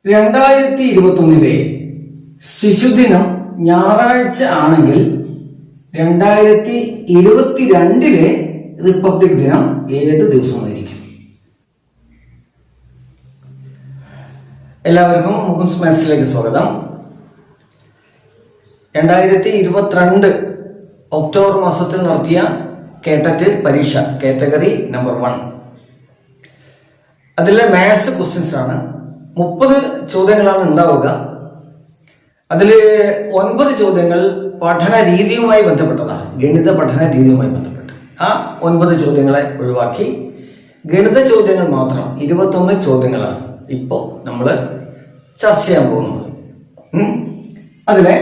2021 ശിശുദിനം ഞായറാഴ്ച ആണെങ്കിൽ 2022 റിപ്പബ്ലിക് ദിനം ഏത് ദിവസമായിരിക്കും? എല്ലാവർക്കും മുകുന്ദ്സ് മാത്സിലേക്ക് സ്വാഗതം. 2022 ഒക്ടോബർ മാസത്തിൽ നടത്തിയ കേട്ടറ്റ് പരീക്ഷ കാറ്റഗറി നമ്പർ 1, അതിലെ മാത്സ് ക്വസ്റ്റ്യൻസ് ആണ്. 30 ചോദ്യങ്ങളാണ് ഉണ്ടാവുക. അതിൽ 9 ചോദ്യങ്ങൾ പഠന രീതിയുമായി ബന്ധപ്പെട്ടതാണ്, ഗണിത പഠന രീതിയുമായി ബന്ധപ്പെട്ട്. ആ 9 ചോദ്യങ്ങളെ ഒഴിവാക്കി ഗണിത ചോദ്യങ്ങൾ മാത്രം 21 ചോദ്യങ്ങളാണ് ഇപ്പോൾ നമ്മൾ ചർച്ച ചെയ്യാൻ പോകുന്നത്. അതിലെ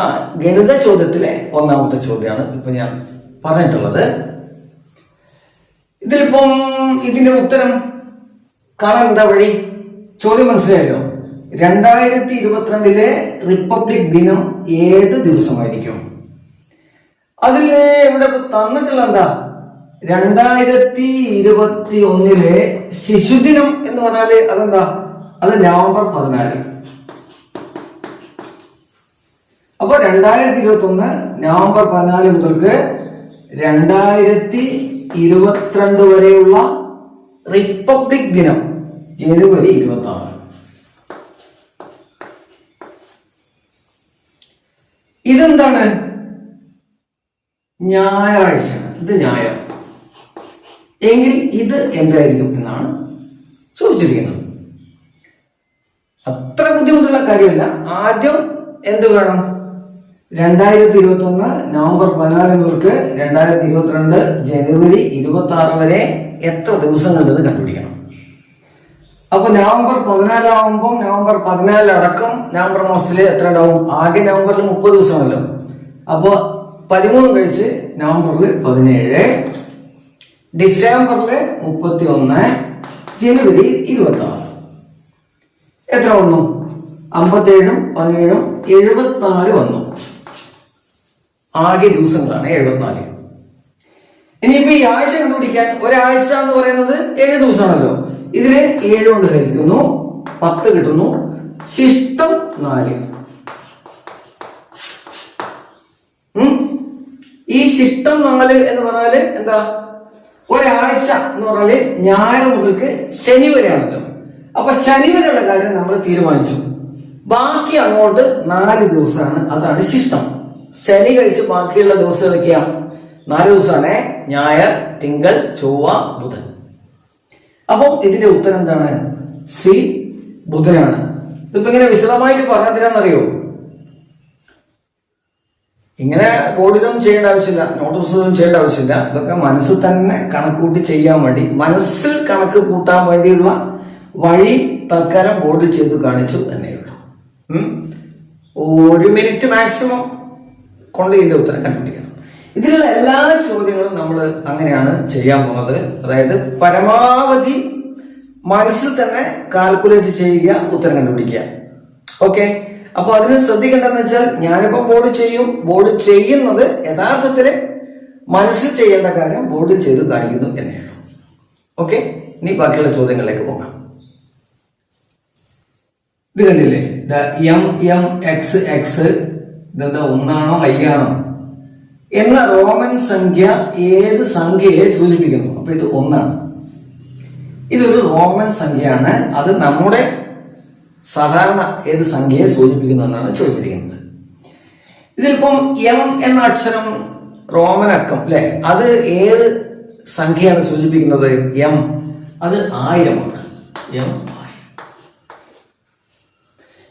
ആ ഗണിത ചോദ്യത്തിലെ ഒന്നാമത്തെ ചോദ്യമാണ് ഇപ്പൊ ഞാൻ പറഞ്ഞിട്ടുള്ളത്. ഇതിലിപ്പം ഇതിന്റെ ഉത്തരം കാണാൻ എന്താ വഴി? ചോദ്യം മനസ്സിലായല്ലോ. 2022 റിപ്പബ്ലിക് ദിനം ഏത് ദിവസമായിരിക്കും? അതിൽ ഇവിടെ തന്നിട്ടുള്ള എന്താ? 2021 ശിശുദിനം എന്ന് പറഞ്ഞാല് അതെന്താ? അത് നവംബർ 14. അപ്പൊ 2021 നവംബർ 14 മുതൽക്ക് 2022 വരെയുള്ള റിപ്പബ്ലിക് ദിനം ജനുവരി 26. ഇതെന്താണ്? ഞായറാഴ്ചയാണ്. ഇത് ഞായർ എങ്കിൽ ഇത് എന്തായിരിക്കും എന്നാണ് ചോദിച്ചിരിക്കുന്നത്. അത്ര ബുദ്ധിമുട്ടുള്ള കാര്യമല്ല. ആദ്യം എന്ത് വേണം? 2021 നവംബർ 14 മുതൽക്ക് 2022 ജനുവരി 26 വരെ എത്ര ദിവസങ്ങളുള്ളത് കണ്ടുപിടിക്കണം. അപ്പൊ നവംബർ 14 ആവുമ്പോൾ നവംബർ 14 അടക്കം നവംബർ മാസത്തില് എത്ര ഉണ്ടാവും? ആദ്യ നവംബറിൽ 30 ദിവസമല്ലോ. അപ്പൊ 13 കഴിച്ച് നവംബറിൽ 17, ഡിസംബറിൽ 31, ജനുവരി 26. എത്ര വന്നു? 57, 17, 74 വന്നു. ആകെ ദിവസങ്ങളാണ് 74. ഇനിയിപ്പോ ഈ ആഴ്ച കണ്ടുപിടിക്കാൻ, ഒരാഴ്ച എന്ന് പറയുന്നത് 7 ദിവസമാണല്ലോ. ഇതിന് 7 കൊണ്ട് ഹരിക്കുന്നു, 10 കിട്ടുന്നു. ശിഷ്ടം 4. ഈ ശിഷ്ടം 4 എന്ന് പറഞ്ഞാല് എന്താ? ഒരാഴ്ച എന്ന് പറഞ്ഞാല് ഞായർ മുതൽക്ക് ശനി വരെയാണല്ലോ. അപ്പൊ ശനി വരെയുള്ള കാര്യം നമ്മൾ തീരുമാനിച്ചു. ബാക്കി അങ്ങോട്ട് 4 ദിവസമാണ്. അതാണ് ശിഷ്ടം. ശനി കഴിച്ച് ബാക്കിയുള്ള ദിവസം ഏതൊക്കെയാ? 4 ദിവസമാണ്. ഞായർ, തിങ്കൾ, ചൊവ്വ, ബുധൻ. അപ്പം ഇതിന്റെ ഉത്തരം എന്താണ്? സി, ബുധനാണ്. ഇതിപ്പോ ഇങ്ങനെ വിശദമായിട്ട് പറഞ്ഞതിനാണെന്നറിയോ? ഇങ്ങനെ ബോർഡിലൊന്നും ചെയ്യേണ്ട ആവശ്യമില്ല, നോട്ട് പുസ്തകമൊന്നും ചെയ്യേണ്ട ആവശ്യമില്ല. ഇതൊക്കെ മനസ്സിൽ തന്നെ കണക്കൂട്ടി ചെയ്യാൻ വേണ്ടി, മനസ്സിൽ കണക്ക് കൂട്ടാൻ വേണ്ടിയുള്ള വഴി തൽക്കാലം ബോർഡിൽ ചെയ്ത് കാണിച്ചു തന്നെയുള്ളൂ. 1 മിനിറ്റ് മാക്സിമം കൊണ്ട് ഇതിന്റെ ഉത്തരം കണ്ടുപിടിക്കണം. ഇതിലുള്ള എല്ലാ ചോദ്യങ്ങളും നമ്മൾ അങ്ങനെയാണ് ചെയ്യാൻ പോകുന്നത്. അതായത് പരമാവധി മനസ്സിൽ തന്നെ കാൽക്കുലേറ്റ് ചെയ്യുക, ഉത്തരം കണ്ടുപിടിക്കുക. ഓക്കെ, അപ്പൊ അതിന് ശ്രദ്ധിക്കേണ്ടതെന്ന് വെച്ചാൽ, ഞാനിപ്പോ ബോർഡ് ചെയ്യും. ബോർഡ് ചെയ്യുന്നത് യഥാർത്ഥത്തില് മനസ്സിൽ ചെയ്യേണ്ട കാര്യം ബോർഡിൽ ചെയ്ത് കാണിക്കുന്നു എന്നെയാണ്. ഓക്കെ, ഇനി ബാക്കിയുള്ള ചോദ്യങ്ങളിലേക്ക് പോകാം. ഇത് കണ്ടില്ലേ? x ഇതെന്താ? 1 ആണോ i ആണോ എന്ന റോമൻ സംഖ്യ ഏത് സംഖ്യയെ സൂചിപ്പിക്കുന്നു? അപ്പൊ ഇത് 1 ആണ്. ഇതൊരു റോമൻ സംഖ്യയാണ്. അത് നമ്മുടെ സാധാരണ ഏത് സംഖ്യയെ സൂചിപ്പിക്കുന്നു എന്നാണ് ചോദിച്ചിരിക്കുന്നത്. ഇതിലിപ്പം m എന്ന അക്ഷരം റോമൻ അക്കം അല്ലെ, അത് ഏത് സംഖ്യയാണ് സൂചിപ്പിക്കുന്നത്? m, അത് 1000 ആണ്. m 1000.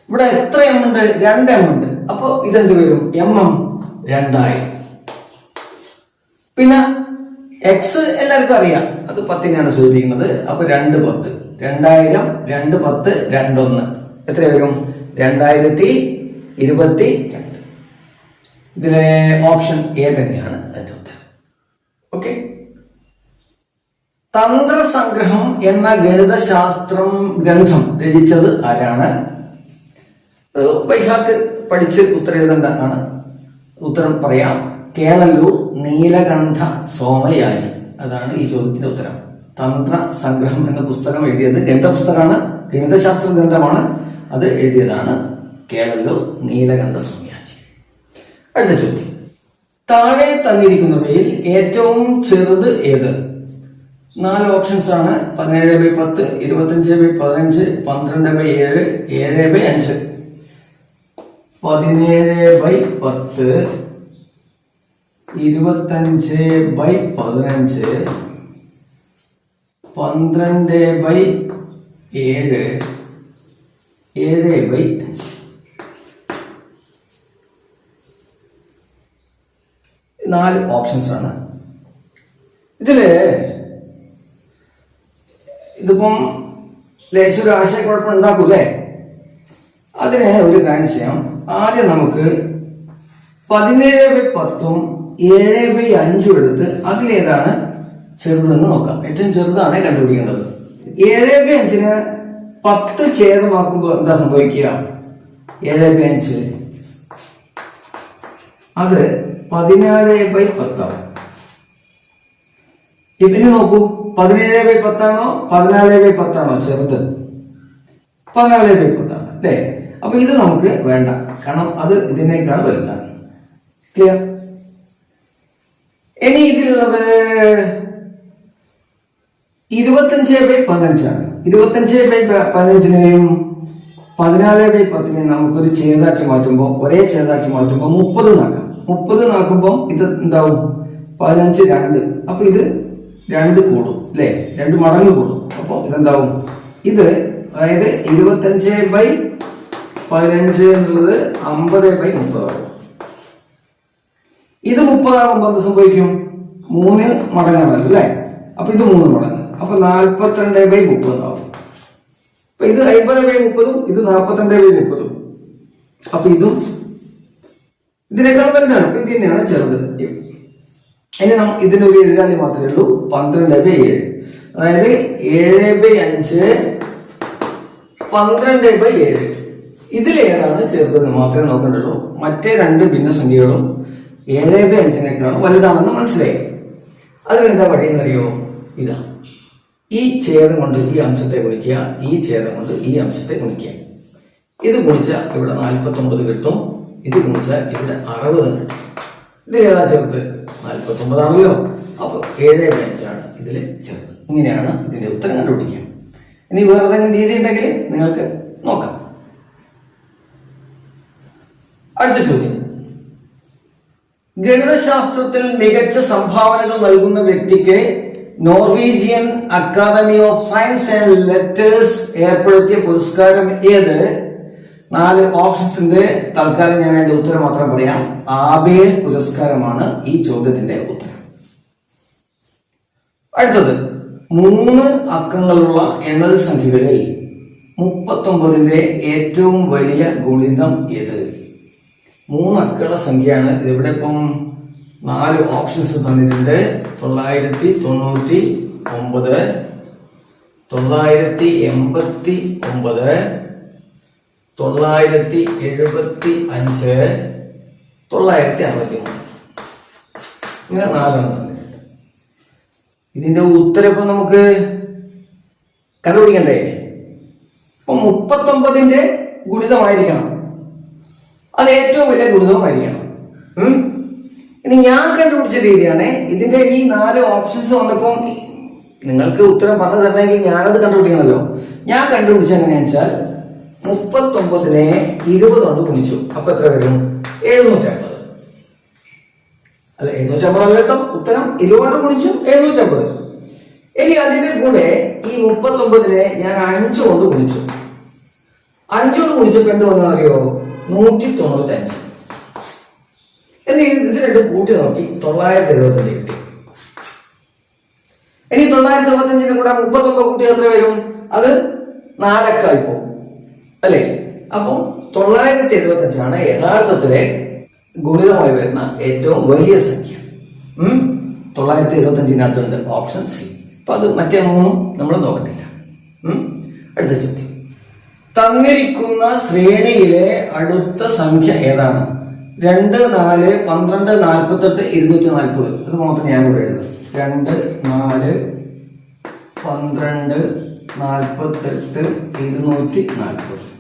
ഇവിടെ എത്ര m ഉണ്ട്? 2 m ഉണ്ട്. അപ്പൊ ഇതെന്ത് വരും? mm 2000. പിന്നെ x എല്ലാവർക്കും അറിയാം, അത് 10നെയാണ് സൂചിപ്പിക്കുന്നത്. അപ്പൊ 2 10, 2000, 2 10, 2 1 എത്ര വരും? 2022. ഇതിലെ ഓപ്ഷൻ എ തന്നെയാണ് അതിന്റെ ഉത്തരം. ഓക്കെ, തന്ത്രസംഗ്രഹം എന്ന ഗണിതശാസ്ത്രം ഗ്രന്ഥം രചിച്ചത് ആരാണ്? ബൈഹാർട്ട് പഠിച്ച് ഉത്തരം എഴുതേണ്ടതാണ്. ഉത്തരം പറയാം. കേളല്ലൂർ നീലകണ്ഠ സോമയാജി. അതാണ് ഈ ചോദ്യത്തിന്റെ ഉത്തരം. തന്ത്ര സംഗ്രഹം എന്ന പുസ്തകം എഴുതിയത് ഗണിത പുസ്തകമാണ്, ഗണിതശാസ്ത്ര ഗ്രന്ഥമാണ്. അത് എഴുതിയതാണ് കേവല്ലൂർ നീലകണ്ഠ സ്വാമിയാജി. അടുത്ത ചോദ്യം, താഴെ തന്നിരിക്കുന്നവയിൽ ഏറ്റവും ചെറുത് ഏത്? 4 ഓപ്ഷൻസ് ആണ്. 17/10, 25/15, 12/7, 7/5. 17/10, 25/15, 12/7, 7/5. 4 ഓപ്ഷൻസ് ആണ്. ഇതിപ്പം ലേശം ഒരു ആശയക്കുഴപ്പം ഉണ്ടാക്കൂല്ലേ? അതിന് ഒരു കാര്യം ചെയ്യാം. ആദ്യം നമുക്ക് 17/10 7/5 എടുത്ത് അതിലേതാണ് ചെറുതെന്ന് നോക്കാം. ഏറ്റവും ചെറുതാണ് കണ്ടുപിടിക്കേണ്ടത്. 7/5 10 ഛേദമാക്കുമ്പോൾ എന്താ സംഭവിക്കുക? 7/5 അത് 14/10 ആവും. ഇതിന് നോക്കൂ, 17/10 ആണോ 14/10 ആണോ ചെറുത്? 14/10 ആണ് അല്ലേ? അപ്പൊ ഇത് നമുക്ക് വേണ്ട, കാരണം അത് ഇതിനേക്കാൾ വലുതാണ്. ക്ലിയർ? ഇനി ഇതിലുള്ളത് 25/15 ആണ്. 25/15നെയും 14/10നെയും നമുക്കൊരു ഛേദാക്കി മാറ്റുമ്പോൾ, ഒരേ ഛേദാക്കി മാറ്റുമ്പോൾ 30 നാക്കാം. 30 നാക്കുമ്പോൾ ഇത് എന്താവും? 15 2. അപ്പൊ ഇത് 2 കൂടും അല്ലെ? 2 മടങ്ങ് കൂടും. അപ്പൊ ഇതെന്താവും? ഇത് അതായത് 25/15 എന്നുള്ളത് 50/30 ആകും. ഇത് 30 ആകുമ്പോൾ എന്ത് സംഭവിക്കും? 3 മടങ്ങാണല്ലോ അല്ലെ? അപ്പൊ ഇത് 3 മടങ്ങ്. അപ്പൊ 42/30 ആവും. അപ്പൊ ഇത് 50/30, ഇത് 42/30. അപ്പൊ ഇതും ഇതിനേക്കാൾ വലുതാണ്. അപ്പൊ ഇത് തന്നെയാണ് ചെറുത്. ഇനി ഇതിനൊരു എതിരാളി മാത്രമേ ഉള്ളൂ, 12/7. അതായത് 7/5, 12/7. ഇതിലേതാണ് ചെറുതെന്ന് മാത്രമേ നോക്കേണ്ടുള്ളൂ. മറ്റേ 2 ഭിന്നസംഖ്യകളും 7/5 വലുതാണെന്ന് മനസ്സിലായി. അതിനെന്താ വഴിയെന്നറിയോ? ഇതാ, ഈ ഛേദം കൊണ്ട് ഈ അംശത്തെ ഗുണിക്കുക, ഈ ഛേദം കൊണ്ട് ഈ അംശത്തെ ഗുണിക്കുക. ഇത് ഗുണിച്ചാൽ ഇവിടെ 49 കിട്ടും, ഇത് ഗുണിച്ചാൽ ഇവിടെ 60 കിട്ടും. ഇത് ഏതാ ചെറുത്? 49 ആണല്ലോ. അപ്പൊ 7/5 ആണ് ഇതില് ചെറുത്. ഇങ്ങനെയാണ് ഇതിന്റെ ഉത്തരം കണ്ടുപിടിക്കുക. ഇനി വേറെ ഏതെങ്കിലും രീതി ഉണ്ടെങ്കിൽ നിങ്ങൾക്ക് നോക്കാം. അടുത്ത ചോദ്യം, ഗണിതശാസ്ത്രത്തിൽ മികച്ച സംഭാവനകൾ നൽകുന്ന വ്യക്തിക്ക് Norwegian Academy of Science and Letters ഏർപ്പെടുത്തിയ പുരസ്കാരം ഏത്? 4 ഓപ്ഷൻസ് ഉണ്ട്. തൽക്കാലം ഞാൻ അതിന്റെ ഉത്തരം മാത്രം പറയാം. ആബേൽ പുരസ്കാരമാണ് ഈ ചോദ്യത്തിന്റെ ഉത്തരം. അടുത്തത്, 3 അക്കങ്ങളുള്ള എണ്ണൽ സംഖ്യകളിൽ 39ന്റെ ഏറ്റവും വലിയ ഗുണിതം ഏത്? 3 അക്കമുള്ള സംഖ്യയാണ്. ഇവിടെ ഇപ്പം 4 ഓപ്ഷൻസ് തന്നിട്ടുണ്ട്. 999, 989, 975, 963. ഇങ്ങനെ 4 ഇതിന്റെ ഉത്തരം ഇപ്പൊ നമുക്ക് കണ്ടുപിടിക്കണ്ടേ? അപ്പൊ 39ന്റെ ഗുണിതമായിരിക്കണം, അത് ഏറ്റവും വലിയ ഗുണിതമായിരിക്കണം. ഇനി ഞാൻ കണ്ടുപിടിച്ച രീതിയാണ്. ഇതിന്റെ ഈ 4 ഓപ്ഷൻസ് വന്നപ്പം നിങ്ങൾക്ക് ഉത്തരം പറഞ്ഞു തരണമെങ്കിൽ ഞാനത് കണ്ടുപിടിക്കണമല്ലോ. ഞാൻ കണ്ടുപിടിച്ച എങ്ങനെയാണെന്ന് വെച്ചാൽ 39നെ 20 കൊണ്ട് ഗുണിച്ചു. അപ്പൊ എത്ര വരും? 750. അല്ല, 750 അല്ല കേട്ടോ, ഉത്തരം 20 കൊണ്ട് ഗുണിച്ചു 750. ഇനി അതിന്റെ കൂടെ ഈ 39നെ ഞാൻ 5 കൊണ്ട് ഗുണിച്ചു. 5 കൊണ്ട് ഗുണിച്ചപ്പോ എന്ത് വന്നറിയോ? 195. ഇനി ഇത് രണ്ടും കൂട്ടി നോക്കി 975 കിട്ടി. ഇനി 975ന്റെ കൂടെ 39 കൂട്ടി എത്ര വരും? അത് 4 അക്കമായി പോകും അല്ലേ? അപ്പൊ 975 യഥാർത്ഥത്തിലെ ഗുണിതമായി വരുന്ന ഏറ്റവും വലിയ സംഖ്യ. 975 ഓപ്ഷൻ സി. അപ്പൊ അത് മറ്റേ 3 നമ്മൾ നോക്കണ്ടില്ല. അടുത്ത ചോദ്യം, തന്നിരിക്കുന്ന ശ്രേണിയിലെ അടുത്ത സംഖ്യ ഏതാണ്? 2, 4, 12, 48, 240. അത് മാത്രം ഞാൻ ഇവിടെ എഴുതും. 2, 4, 12, 48, 240.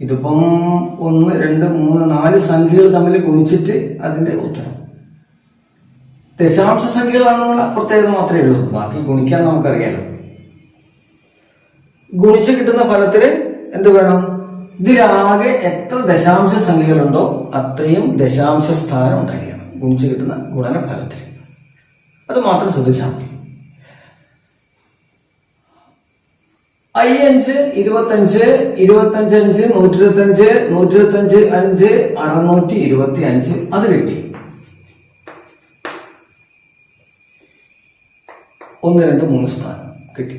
ഇതിപ്പം 1, 2, 3, 4 സംഖ്യകൾ തമ്മിൽ ഗുണിച്ചിട്ട് അതിന്റെ ഉത്തരം. ദശാംശ സംഖ്യകളാണെന്നുള്ള പ്രത്യേകത മാത്രമേ ഉള്ളൂ. ബാക്കി ഗുണിക്കാൻ നമുക്കറിയാലോ. ഗുണിച്ച് കിട്ടുന്ന ഫലത്തില് എന്ത് വേണം? ഇതിലാകെ എത്ര ദശാംശ സംഖ്യകളുണ്ടോ അത്രയും ദശാംശ സ്ഥാനം ഉണ്ടായിരിക്കണം ഗുണിച്ച് കിട്ടുന്ന ഗുണന ഫലത്തിൽ. അത് മാത്രം ശ്രദ്ധിച്ചാൽ മതി. 5, 25, 25, 125, 125, 5, 625 അത് കിട്ടി. 1, 2, 3 സ്ഥാനം കിട്ടി.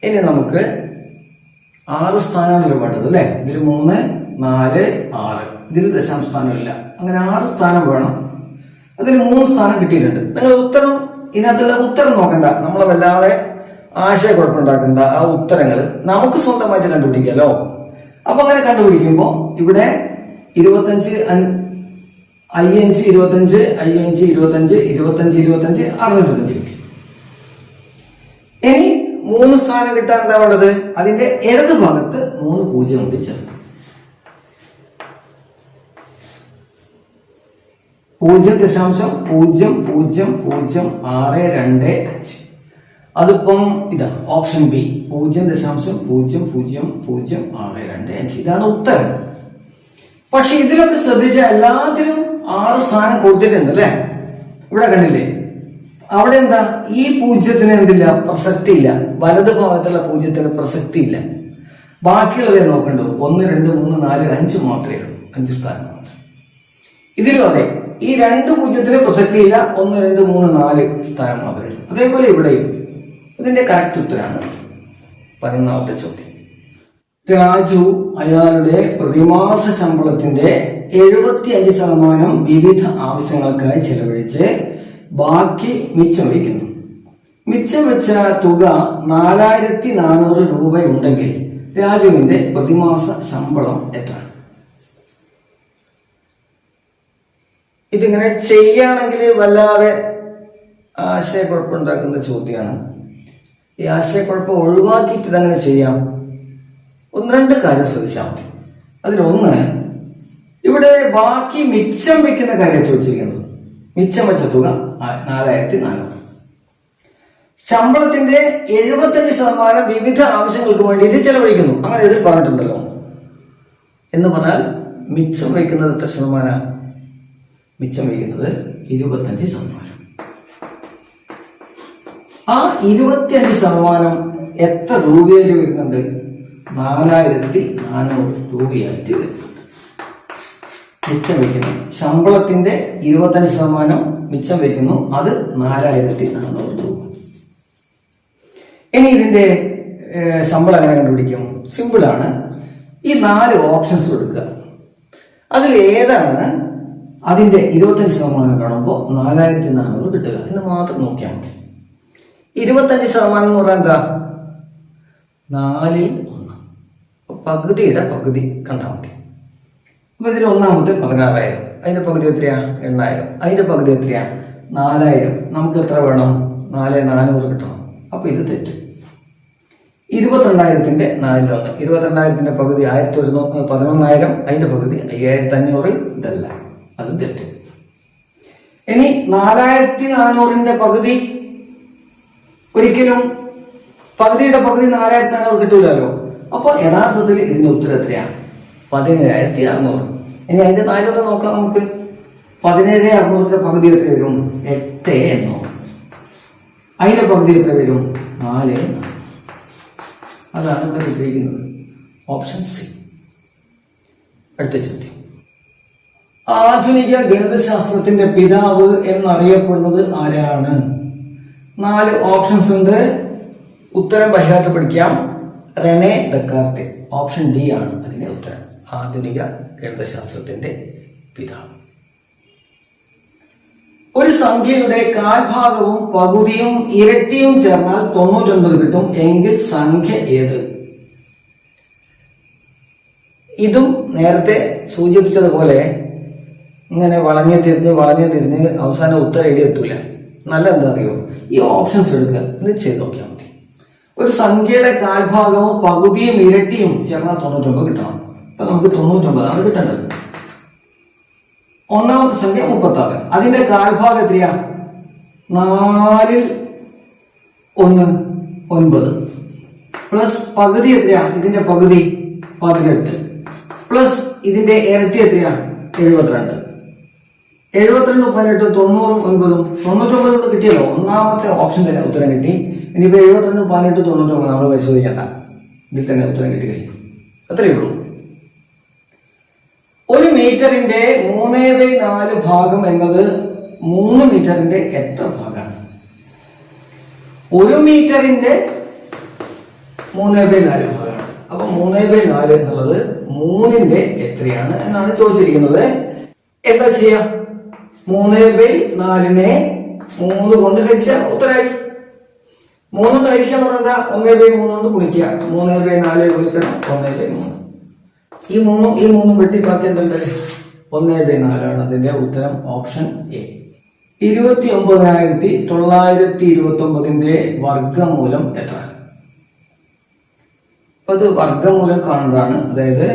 ഇനി നമുക്ക് 6 സ്ഥാനമാണ് വേണ്ടത് അല്ലെ. ഇതിൽ 3, 4, 6 ഇതിൽ ദശാംശ സ്ഥാനമില്ല. അങ്ങനെ 6 സ്ഥാനം വേണം. അതിൽ 3 സ്ഥാനം കിട്ടിയിട്ടുണ്ട്. നിങ്ങൾ ഉത്തരം ഇതിനകത്തുള്ള ഉത്തരം നോക്കണ്ട, നമ്മളെ വല്ലാതെ ആശയക്കുഴപ്പമുണ്ടാക്കണ്ട. ആ ഉത്തരങ്ങൾ നമുക്ക് സ്വന്തമായിട്ട് കണ്ടുപിടിക്കാലോ. അപ്പൊ അങ്ങനെ കണ്ടുപിടിക്കുമ്പോ ഇവിടെ 25, 25, 25, 25, 25, 25, 25, 625 കിട്ടി. ഇനി 3 സ്ഥാനം കിട്ടാൻ എന്താ വേണ്ടത്? അതിന്റെ ഇടത് ഭാഗത്ത് 3 0 കൊണ്ട് ചേർത്ത് 0.000625. അതിപ്പം ഇതാ ഓപ്ഷൻ ബി 0.000625. ഇതാണ് ഉത്തരം. പക്ഷെ ഇതിലൊക്കെ ശ്രദ്ധിച്ച എല്ലാത്തിലും 6 സ്ഥാനം കൊടുത്തിട്ടുണ്ട് അല്ലെ. ഇവിടെ കണ്ടില്ലേ? അവിടെ എന്താ? ഈ 0 എന്തില്ല? പ്രസക്തി ഇല്ല. വലത് ഭാഗത്തുള്ള 0 പ്രസക്തി ഇല്ല. ബാക്കിയുള്ളതേ നോക്കണ്ടോ. 1, 2, 3, 4, 5 മാത്രമേ ഉള്ളൂ. 5 സ്ഥാനം മാത്രം. ഇതിലും അതെ, ഈ 2 0 പ്രസക്തി ഇല്ല. 1, 2, 3, 4 സ്ഥാനം മാത്രമേ ഉള്ളൂ. അതേപോലെ ഇവിടെയും. ഇതിന്റെ കറക്റ്റ് ഉത്തരാണ് 11ാമത്തെ ചോദ്യം. രാജു അയാളുടെ പ്രതിമാസ ശമ്പളത്തിന്റെ 75% വിവിധ ആവശ്യങ്ങൾക്കായി ചെലവഴിച്ച് ബാക്കി മിച്ചം വയ്ക്കുന്നു. മിച്ചം വെച്ച തുക 4400 രൂപയുണ്ടെങ്കിൽ രാജുവിന്റെ പ്രതിമാസ ശമ്പളം എത്ര? ഇതിങ്ങനെ ചെയ്യുകയാണെങ്കിൽ വല്ലാതെ ആശയക്കുഴപ്പമുണ്ടാക്കുന്ന ചോദ്യമാണ്. ഈ ആശയക്കുഴപ്പം ഒഴിവാക്കിയിട്ട് ഇതങ്ങനെ ചെയ്യാം. 1-2 കാര്യം ശ്രദ്ധിച്ചാൽ മതി. അതിലൊന്ന്, ഇവിടെ ബാക്കി മിച്ചം വെക്കുന്ന കാര്യം ചോദിച്ചിരിക്കുന്നത്. മിച്ചം വെച്ച തുക 4400. ശമ്പളത്തിന്റെ 75% വിവിധ ആവശ്യങ്ങൾക്ക് വേണ്ടിയിട്ട് ചെലവഴിക്കുന്നു. അങ്ങനെ ഇതിൽ പറഞ്ഞിട്ടുണ്ടല്ലോ. എന്ന് പറഞ്ഞാൽ മിച്ചം വയ്ക്കുന്നത് എത്ര ശതമാനം? മിച്ചം വയ്ക്കുന്നത് 25%. ആ 25% എത്ര രൂപയിൽ വരുന്നുണ്ട്? 4400 രൂപയായിട്ട് വരുന്നുണ്ട്. മിച്ചം വയ്ക്കുന്നു. ശമ്പളത്തിന്റെ 25% മിച്ചം വയ്ക്കുന്നു. അത് 4400 രൂപ. ഇനി ഇതിന്റെ ശമ്പളം എങ്ങനെ കണ്ടുപിടിക്കും? സിമ്പിളാണ്. ഈ 4 ഓപ്ഷൻസ് എടുക്കുക. അതിൽ ഏതാണ് അതിന്റെ 25% കാണുമ്പോൾ 4400 കിട്ടുക എന്ന് മാത്രം നോക്കിയാൽ മതി. 25% എന്ന് പറഞ്ഞാൽ എന്താ? 4ൽ 1. പകുതിയുടെ പകുതി കണ്ടാൽ മതി. അപ്പൊ ഇതിൽ ഒന്നാമത്തെ 16,000. അതിന്റെ പകുതി എത്രയാ? 8,000. അതിന്റെ പകുതി എത്രയാ? 4,000. നമുക്ക് എത്ര വേണം? 4,400 കിട്ടണം. അപ്പൊ ഇത് തെറ്റ്. 22,000ന്റെ 4-1. 22,000ന്റെ പകുതി 11,000. അതിന്റെ പകുതി 5,500. ഇതല്ല, അതും തെറ്റ്. ഇനി 4,400ന്റെ പകുതി ഒരിക്കലും പകുതിയുടെ പകുതി 4,400 കിട്ടൂലല്ലോ. അപ്പൊ യഥാർത്ഥത്തിൽ ഇതിന്റെ ഉത്തരം എത്രയാണ്? 17,600. ഇനി അതിന്റെ 400 നോക്കാം നമുക്ക്. 17,600ന്റെ പകുതി എത്ര വരും? 8,800. അതിന്റെ പകുതി എത്ര വരും? 4,400. അതാണ് ഇവിടെ കിട്ടിയിരിക്കുന്നത്. Option C. അടുത്ത ചോദ്യം. ആധുനിക ഗണിതശാസ്ത്രത്തിന്റെ പിതാവ് എന്നറിയപ്പെടുന്നത് ആരാണ്? 4 ഓപ്ഷൻസ് ഉണ്ട്. ഉത്തരം ബഹിരായിട്ട് പഠിക്കാം. റെനെ ദക്കാർത്തെ. ഓപ്ഷൻ ഡി ആണ് അതിന്റെ ഉത്തരം. ആധുനിക ഗണിതശാസ്ത്രത്തിന്റെ പിതാവ്. ഒരു സംഖ്യയുടെ കാൽഭാഗവും പകുതിയും ഇരട്ടിയും ചേർന്നാൽ 99 കിട്ടും എങ്കിൽ സംഖ്യ ഏത്? ഇതും നേരത്തെ സൂചിപ്പിച്ചതുപോലെ ഇങ്ങനെ വളഞ്ഞു തിരിഞ്ഞ് അവസാനം ഉത്തരം എഴുതിയെത്തൂല. നല്ല എന്താ അറിയോ? ഈ ഓപ്ഷൻസ് എടുക്കുക. ഇത് ചെയ്ത് നോക്കിയാൽ മതി. ഒരു സംഖ്യയുടെ കാൽഭാഗവും പകുതിയും ഇരട്ടിയും ചേർന്നാൽ 99 കിട്ടണം. അപ്പൊ നമുക്ക് 99 കിട്ടേണ്ടത്. ഒന്നാമത്തെ സംഖ്യ 36. അതിന്റെ കാൽഭാഗം എത്രയാ? 4 1 9 പ്ലസ് പകുതി എത്രയാ? ഇതിന്റെ പകുതി 18 പ്ലസ് ഇതിന്റെ ഇരട്ടി എത്രയാ? 72. 72 18 90 99 കിട്ടിയല്ലോ. ഒന്നാമത്തെ ഓപ്ഷൻ തന്നെ ഉത്തരം കിട്ടി. ഇനിയിപ്പോ 72 18 99 നമ്മൾ പരിശോധിക്കണ്ട, ഇതിൽ തന്നെ ഉത്തരം കിട്ടി കഴിഞ്ഞു. അത്രയേ ഉള്ളൂ. 1 മീറ്ററിന്റെ 3/4 ഭാഗം എന്നത് 3 മീറ്ററിന്റെ എത്ര ഭാഗമാണ്? 1 മീറ്ററിന്റെ 3/4 ഭാഗമാണ്. അപ്പൊ 3/4 എന്നുള്ളത് 3ന്റെ എത്രയാണ് എന്നാണ് ചോദിച്ചിരിക്കുന്നത്. എന്താ ചെയ്യാ? 3/4നെ 3 കൊണ്ട് ഹരിച്ച ഉത്തരമായി. 3 കൊണ്ട് ഹരിക്കാൻ പറഞ്ഞാ 1/3 കൊണ്ട് ഗുണിക്കുക. 3/4 ഗുണിക്കണം 1/3. ഈ 3 വെട്ടി ബാക്കി എന്തുണ്ട്? 1/4 അതിന്റെ ഉത്തരം ഓപ്ഷൻ എ. 29,929ന്റെ വർഗമൂലം എത്ര? അപ്പൊ അത് വർഗമൂലം കാണുന്നതാണ്. അതായത്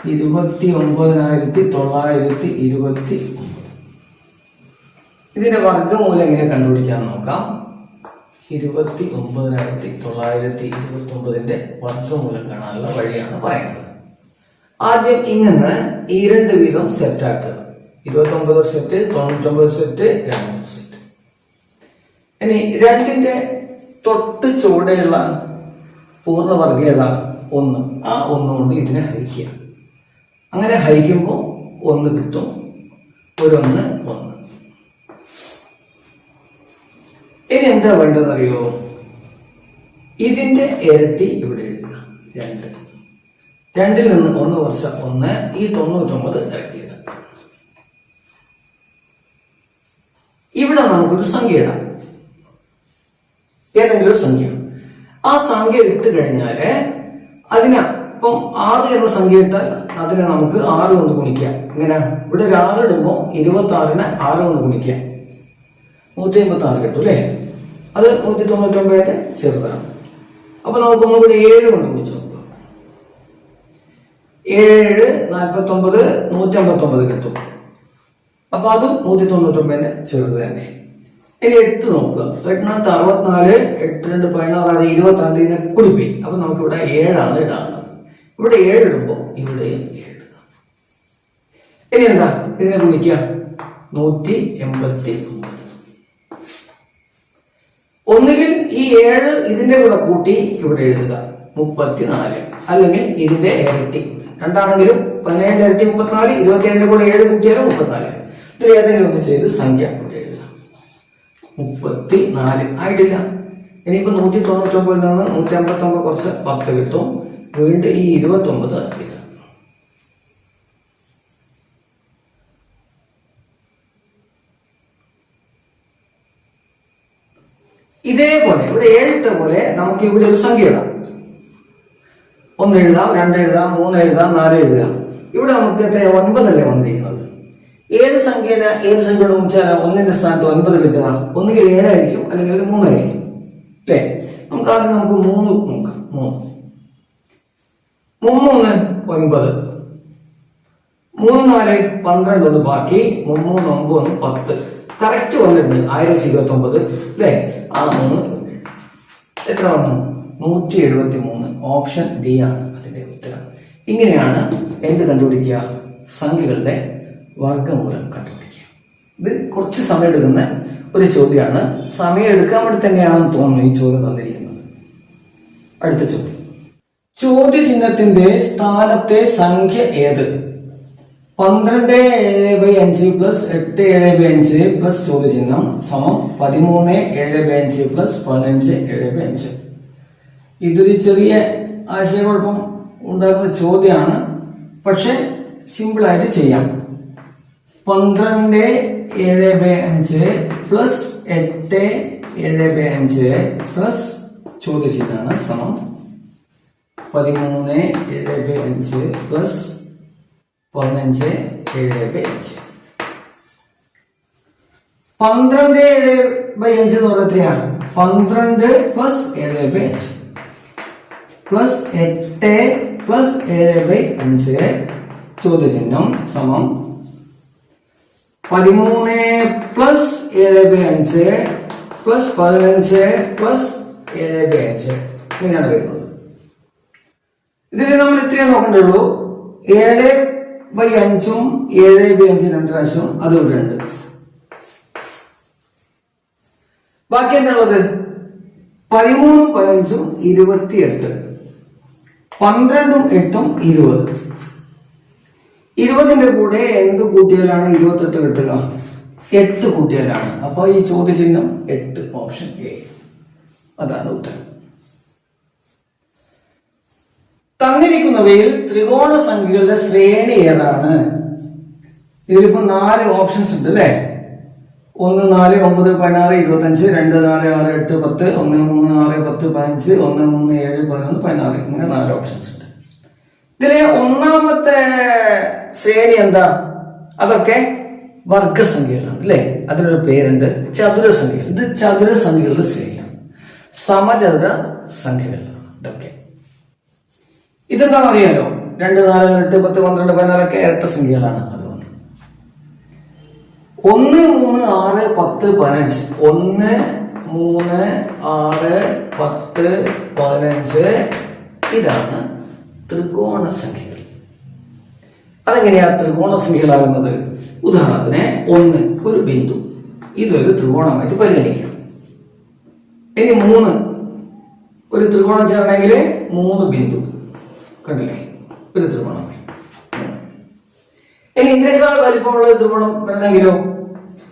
29,929. ഇതിന്റെ വർഗമൂലം എങ്ങനെ കണ്ടുപിടിക്കാൻ നോക്കാം. 29,929ന്റെ വർഗമൂലം കാണാനുള്ള വഴിയാണ് പറയുന്നത്. ആദ്യം ഇങ്ങനെ ഈ 2 വീതം സെറ്റ് ആക്കുക. 29 സെറ്റ്, 99 സെറ്റ്, 2 സെറ്റ്. ഇനി 2ന്റെ തൊട്ട് ചുവടെയുള്ള പൂർണ്ണവർഗ ഏതാ? 1. ആ 1 കൊണ്ട് ഇതിനെ ഹരിക്കുക. അങ്ങനെ ഹരിക്കുമ്പോൾ 1 കിട്ടും. 1 1. ഇനി എന്താ വേണ്ടതെന്ന് അറിയോ? ഇതിന്റെ ഇരട്ടി ഇവിടെ എഴുതുക. 2. 2ൽ നിന്ന് 1 കുറച്ച 1. ഈ 99 ഇരട്ടിയിടുക. ഇവിടെ നമുക്കൊരു സംഖ്യ ഇടാം. ഏതെങ്കിലും ഒരു സംഖ്യ. ആ സംഖ്യ ഇട്ട് കഴിഞ്ഞാല് അതിന് ഇപ്പം 6 എന്ന സംഖ്യ ഇട്ടാൽ അതിനെ നമുക്ക് 6 കൊണ്ട് ഗുണിക്കാം. ഇങ്ങനെ ഇവിടെ ഒരു 6 ഇടുമ്പോൾ 26നെ 6 കൊണ്ട് ഗുണിക്കാം. 156 കിട്ടും അല്ലേ? അത് 199 ചെറുതാണ്. അപ്പൊ നമുക്ക് ഒന്നുകൂടി 7 കൊണ്ട് ഗുണിച്ചു നോക്കാം. 7 49 159 കിട്ടും. അപ്പൊ അതും 199 ചെറുത് തന്നെ. ഇനി 8 നോക്കുക. 8 64, 8 2 16, 22 ഇതിനെ കുടിപ്പോയി. അപ്പൊ നമുക്ക് ഇവിടെ 7 ഇടാറുള്ളത്. ഇവിടെ 7 ഇടുമ്പോൾ ഇവിടെ 7. ഇനി എന്താ ഇതിനെ ഗുണിക്കുക? 189. ഒന്നുകിൽ ഈ 7 ഇതിന്റെ കൂടെ കൂട്ടി ഇവിടെ എഴുതുക 34, അല്ലെങ്കിൽ ഇതിന്റെ ഇരട്ടി. രണ്ടാണെങ്കിലും 17 ഇരട്ടി 34, 27 കൂടെ 7 കൂട്ടിയാലും 34. ഇതിൽ ഏതെങ്കിലും ഒന്ന് ചെയ്ത് സംഖ്യ ഇവിടെ എഴുതുക. 34 ആയിട്ടില്ല. ഇനിയിപ്പോ 199 നിന്ന് 159 കുറച്ച് 10 കിട്ടും. വീണ്ടും ഈ 29 ആക്കിയില്ല. ഇതേപോലെ ഇവിടെ 7 പോലെ നമുക്ക് ഇവിടെ ഒരു സംഖ്യ ഇടാം. 1 എഴുതാം, 2 എഴുതാം, 3 എഴുതാം, 4 എഴുതാം. ഇവിടെ നമുക്ക് എത്ര 9 അല്ലേ വന്നിരിക്കുന്നത്. ഏത് സംഖ്യ ഗുണിച്ചാൽ 1ന്റെ സ്ഥാനത്ത് 9 കിട്ടുക? ഒന്നുകിൽ 7 ആയിരിക്കും, അല്ലെങ്കിൽ 3 ആയിരിക്കും അല്ലേ? നമുക്ക് ആദ്യം 3 നോക്കാം. 3 9 3 4 12 കൊണ്ട് ബാക്കി 3 9 10 കറക്റ്റ് വന്നിട്ടുണ്ട്. 1029 അല്ലേ? ആ 3 എത്ര വന്നു? 173. ഓപ്ഷൻ ഡി ആണ് അതിന്റെ ഉത്തരം. ഇങ്ങനെയാണ് എന്ത് കണ്ടുപിടിക്കുക? സംഖ്യകളുടെ വർഗമൂലം കണ്ടുപിടിക്കുക. ഇത് കുറച്ച് സമയം എടുക്കുന്ന ഒരു ചോദ്യമാണ്. സമയം എടുക്കാൻ വേണ്ടി തന്നെയാണെന്ന് തോന്നുന്നു ഈ ചോദ്യം തന്നിരിക്കുന്നത്. അടുത്ത ചോദ്യം. ചോദ്യചിഹ്നത്തിന്റെ സ്ഥാനത്തെ സംഖ്യ ഏത്? 12/7/5 പ്ലസ് 8/7/5 പ്ലസ് ചോദ്യചിഹ്നം സമം 13/7/5 പ്ലസ് 15/7/5. ഇതൊരു ചെറിയ ആശയക്കുഴപ്പം ഉണ്ടാക്കുന്ന ചോദ്യമാണ്, പക്ഷെ സിമ്പിളായിട്ട് ചെയ്യാം. 12/7/5 പ്ലസ് 8/7/5 പ്ലസ് ചോദ്യചിഹ്നമാണ് സമം 13/7/5 പ്ലസ് 15/7/5. 12/7/5 എന്ന് പറഞ്ഞാൽ എത്രയാണ്? 12 പ്ലസ് 7/5 പ്ലസ് 8 പ്ലസ് 7/5 ചോദ്യചിഹ്നം സമം 13 പ്ലസ് 7/5 പ്ലസ് 15 പ്ലസ് 7/5 ഇങ്ങനെയാണ് വരുന്നത്. ഇതിൽ നമ്മൾ ഇത്രയും നോക്കേണ്ടുള്ളൂ. 7/5 7/5 രണ്ട് പ്രാവശ്യം അത് ഇവിടെ ഉണ്ട്. ബാക്കി എന്താണുള്ളത്? 13 15 28 12 8 20. 20ന്റെ കൂടെ എന്ത് കൂട്ടിയാലാണ് 28 കിട്ടുക? 8 കൂട്ടിയാലാണ്. അപ്പൊ ഈ ചോദ്യചിഹ്നം 8 ഓപ്ഷൻ എ അതാണ് ഉത്തരം. തന്നിരിക്കുന്നവയിൽ ത്രികോണ സംഖ്യകളുടെ ശ്രേണി ഏതാണ്? ഇതിലിപ്പോ 4 ഓപ്ഷൻസ് ഉണ്ട് അല്ലേ? 1 4 9 16 25 2 4 6 8 10 1 3 6 10 15 1 3 7 11 16 ഇങ്ങനെ 4 ഓപ്ഷൻസ് ഉണ്ട്. ഇതിലെ ഒന്നാമത്തെ ശ്രേണി എന്താ? അതൊക്കെ വർഗസംഖ്യകളാണ് അല്ലേ? അതിനൊരു പേരുണ്ട് ചതുരസംഖ്യകൾ. ഇത് ചതുരസംഖ്യകളുടെ ശ്രേണിയാണ്. സമചതുര സംഖ്യകളാണ് ഇതൊക്കെ. ഇതെന്താണെന്ന് അറിയാലോ? 2 4 8 10 12 14 ഒക്കെ ഇരട്ട സംഖ്യകളാണ്. അതുകൊണ്ട് 1 3 6 10 15 1 3 6 10 15 ഇതാണ് ത്രികോണ സംഖ്യകൾ. അതെങ്ങനെയാ ത്രികോണ സംഖ്യകളാകുന്നത്? ഉദാഹരണത്തിന് 1 ഒരു ബിന്ദു, ഇതൊരു ത്രികോണമായിട്ട് പരിഗണിക്കാം. ഇനി 3 ഒരു ത്രികോണം ചേരണമെങ്കിൽ 3 ബിന്ദു കണ്ടില്ലേ? ഒരു ത്രികോണമായി. ഇനി ഇതിനേക്കാൾ വലിപ്പമുള്ള ത്രികോണം വരണമെങ്കിലോ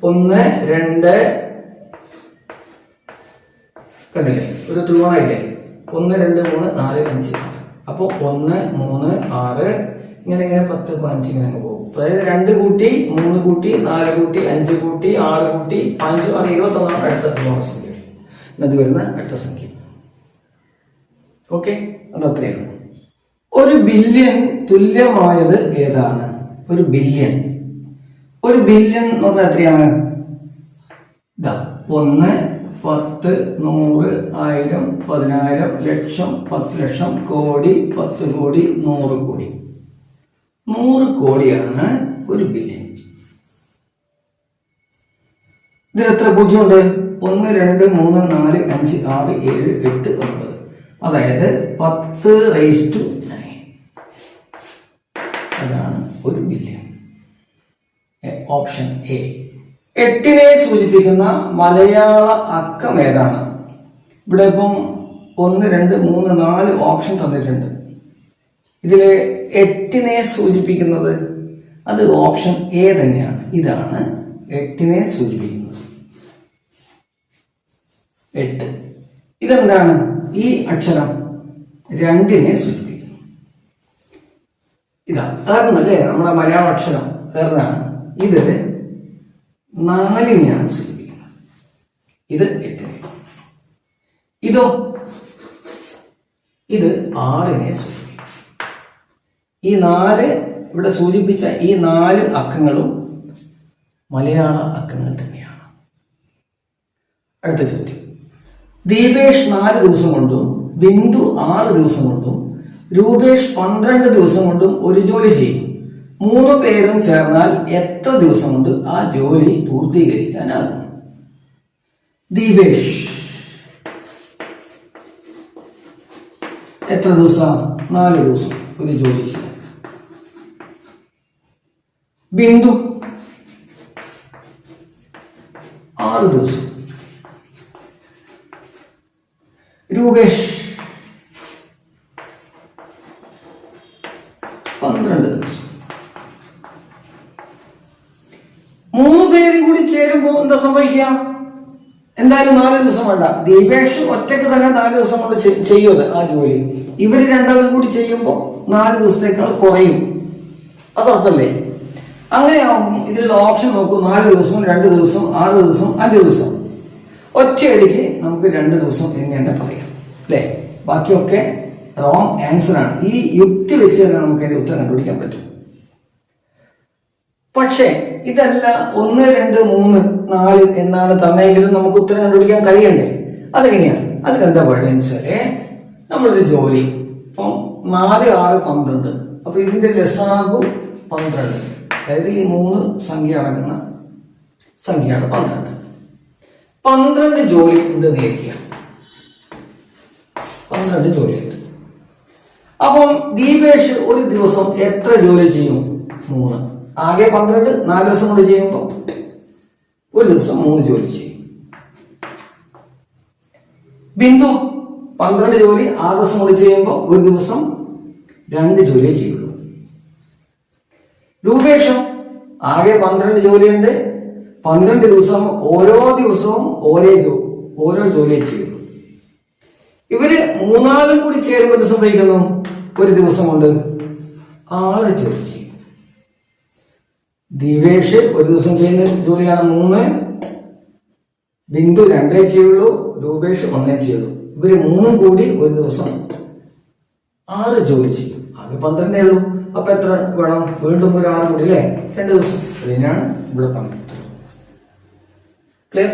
1 2 കണ്ടില്ലേ? ഒരു ത്രികോണമില്ലേ? 1 2 3 4 5 അപ്പൊ 1 3 6 ഇങ്ങനെ 10 15 ഇങ്ങനെ പോകും. അതായത് 2 കൂട്ടി 3 കൂട്ടി 4 കൂട്ടി 5 കൂട്ടി 6 കൂട്ടി 5 6 21 അടുത്ത ത്രികോണ സംഖ്യ. അത് വരുന്ന അടുത്ത സംഖ്യ. ഓക്കെ, അതത്രയാണ്. ഒരു ബില്യൺ തുല്യമായത് ഏതാണ്? ഒരു ബില്യൺ എന്ന് പറഞ്ഞാൽ എത്രയാണ്? 1 10 100 1000 10000 ലക്ഷം 10 ലക്ഷം കോടി 10 കോടി 100 കോടി. 100 കോടിയാണ് ഒരു ബില്യൺ. ഇതിൽ എത്ര പൂജ്യമുണ്ട്? 1 2 3 4 5 6 7 8 9. അതായത് 10⁹9 അതാണ് ഒരു ബില്യൺ. Option A. 8നെ സൂചിപ്പിക്കുന്ന മലയാള അക്കം ഏതാണ്? ഇവിടെ ഇപ്പം 1 2 3 4 ഓപ്ഷൻ തന്നിട്ടുണ്ട്. ഇതില് 8നെ സൂചിപ്പിക്കുന്നത് അത് ഓപ്ഷൻ എ തന്നെയാണ്. ഇതാണ് 8നെ സൂചിപ്പിക്കുന്നത്. 8 ഇതെന്താണ്? ഈ അക്ഷരം 2നെ സൂചിപ്പിക്കുന്നു. ഇതാ ഏർന്നല്ലേ നമ്മുടെ മലയാള അക്ഷരം ഏർന്നാണ്. ഇത് 4നെയാണ് സൂചിപ്പിക്കുന്നത്. ഇത് 8നെ. ഇതോ? ഇത് 6നെ സൂചിപ്പിക്കും. ഈ 4 ഇവിടെ സൂചിപ്പിച്ച ഈ 4 അക്കങ്ങളും മലയാള അക്കങ്ങൾ തന്നെയാണ്. അടുത്ത ചോദ്യം. ദീപേഷ് 4 ദിവസം കൊണ്ടും ബിന്ദു 6 ദിവസം കൊണ്ടും രൂപേഷ് 12 ദിവസം കൊണ്ടും ഒരു ജോലി ചെയ്യും. 3 പേരും ചേർന്നാൽ എത്ര ദിവസം കൊണ്ട് ആ ജോലി പൂർത്തീകരിക്കാനാകും? ദീപേഷ് എത്ര ദിവസം? 4 ദിവസം ഒരു ജോലി ചെയ്യും. ബിന്ദു 6 ദിവസം. രൂപേഷ് 12 ദിവസം. 3 പേരും കൂടി ചേരുമ്പോൾ എന്താ സംഭവിക്കുക? എന്തായാലും 4 ദിവസം വേണ്ട. ദീപേഷ് ഒറ്റക്ക് തന്നെ 4 ദിവസം കൊണ്ട് ചെയ്യുന്നത് ആ ജോലി. ഇവര് രണ്ടാളും കൂടി ചെയ്യുമ്പോൾ 4 ദിവസത്തേക്കാൾ കുറയും. അത് ഉറപ്പല്ലേ? അങ്ങനെയാവും. ഇതിലുള്ള ഓപ്ഷൻ നോക്കൂ. 4 ദിവസം 2 ദിവസം 6 ദിവസം 5 ദിവസം. ഒറ്റയടിക്ക് നമുക്ക് 2 ദിവസം എന്ന് തന്നെ പറയാം അല്ലേ? ബാക്കിയൊക്കെ റോങ് ആൻസർ ആണ്. ഈ യുക്തി വെച്ച് തന്നെ നമുക്ക് അതിന്റെ ഉത്തരം കണ്ടുപിടിക്കാൻ പറ്റും. പക്ഷേ ഇതല്ല 1 2 3 4 എന്നാണ് തന്നെങ്കിലും നമുക്ക് ഉത്തരം കണ്ടുപിടിക്കാൻ കഴിയണ്ടേ? അതെങ്ങനെയാണ്? അതിനെന്താ പറയുക വെച്ചാല് നമ്മളൊരു ജോലി ഇപ്പം 4 6 12. അപ്പൊ ഇതിന്റെ ലസാഗു 12. അതായത് ഈ 3 സംഖ്യ അടങ്ങുന്ന സംഖ്യയാണ് 12. 12 ജോലി ഉണ്ട് നേരിക്കുക. 12 ജോലിയുണ്ട്. അപ്പം ദീപേഷ് ഒരു ദിവസം എത്ര ജോലി ചെയ്യും? 3. ആകെ 12, 4 ദിവസം കൊണ്ട് ചെയ്യുമ്പോൾ ഒരു ദിവസം 3 ജോലി ചെയ്യും. ബിന്ദു 12 ജോലി 6 ദിവസം കൊണ്ട് ചെയ്യുമ്പോൾ ഒരു ദിവസം 2 ജോലിയെ ചെയ്യുള്ളൂ. രൂപേഷും ആകെ 12 ജോലിയുണ്ട്, 12 ദിവസം ഓരോ ദിവസവും ഓരോ ജോലിയെ ചെയ്യുള്ളൂ. ഇവര് 3 കൂടി ചേരുമ്പോൾ എന്ത് സംഭവിക്കുന്നു? ഒരു ദിവസം കൊണ്ട് 6 ജോലി ചെയ്യും. ദിവേഷ് ഒരു ദിവസം ചെയ്യുന്ന ജോലിയാണ് 3, ബിന്ദു 2 ചെയ്യുള്ളൂ, രൂപേഷ് 1 ചെയ്യുള്ളൂ. ഇവര് 3 കൂടി ഒരു ദിവസം 6 ജോലി ചെയ്യും. ആകെ 12 ഉള്ളൂ. അപ്പൊ എത്ര വേണം? വീണ്ടും ഒരു 6 കൂടി അല്ലേ? 2 ദിവസം. അതിനാണ് ഇവിടെ പറഞ്ഞത്. ക്ലിയർ?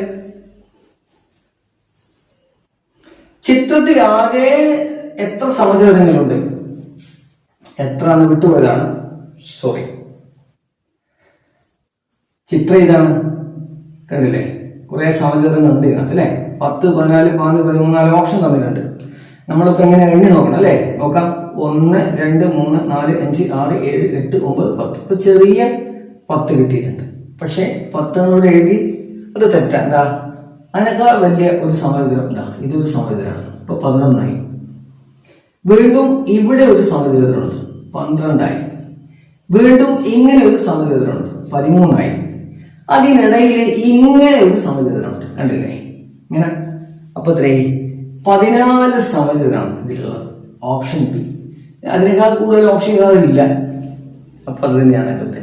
ചിത്രത്തിൽ ആകെ എത്ര സമചതുരങ്ങളുണ്ട്? എത്ര എന്ന് വിട്ടുപോയതാണ്, സോറി. ചിത്രം ഇതാണ്, കണ്ടില്ലേ? കുറെ സമചതുരങ്ങൾ ഉണ്ട് ഇതിനകത്ത് അല്ലെ? 10, 14, 15, 13 ഓപ്ഷൻ തന്നിട്ടുണ്ട്. നമ്മളിപ്പോ എങ്ങനെ എണ്ണി നോക്കണം അല്ലെ? നോക്കാം. 1, 2, 3, 4, 5, 6, 7, 8, 9, 10. ഇപ്പൊ ചെറിയ 10 കിട്ടിയിട്ടുണ്ട്. പക്ഷെ 10 എന്നോട് എഴുതി അത് തെറ്റാ. എന്താ? അതിനേക്കാൾ വലിയ ഒരു സമചതുരം ഉണ്ടാ, ഇതൊരു സമചതുരമാണ്. ഇപ്പൊ 11 ആയി. വീണ്ടും ഇവിടെ ഒരു സമചതുരമുണ്ട്, 12 ആയി. വീണ്ടും ഇങ്ങനെ ഒരു സമചതുരമുണ്ട്, 13 ആയി. അതിനിടയിൽ ഇങ്ങനെ ഒരു സമചതുരമുണ്ട്, കണ്ടില്ലേ? ഇങ്ങനെ. അപ്പൊ എത്രയായി? 14 സമചതുരമാണ് ഇതിലുള്ളത്. Option B. അതിനേക്കാൾ കൂടുതൽ ഓപ്ഷൻ അതിലില്ല. അപ്പൊ അത് തന്നെയാണ് എന്റെ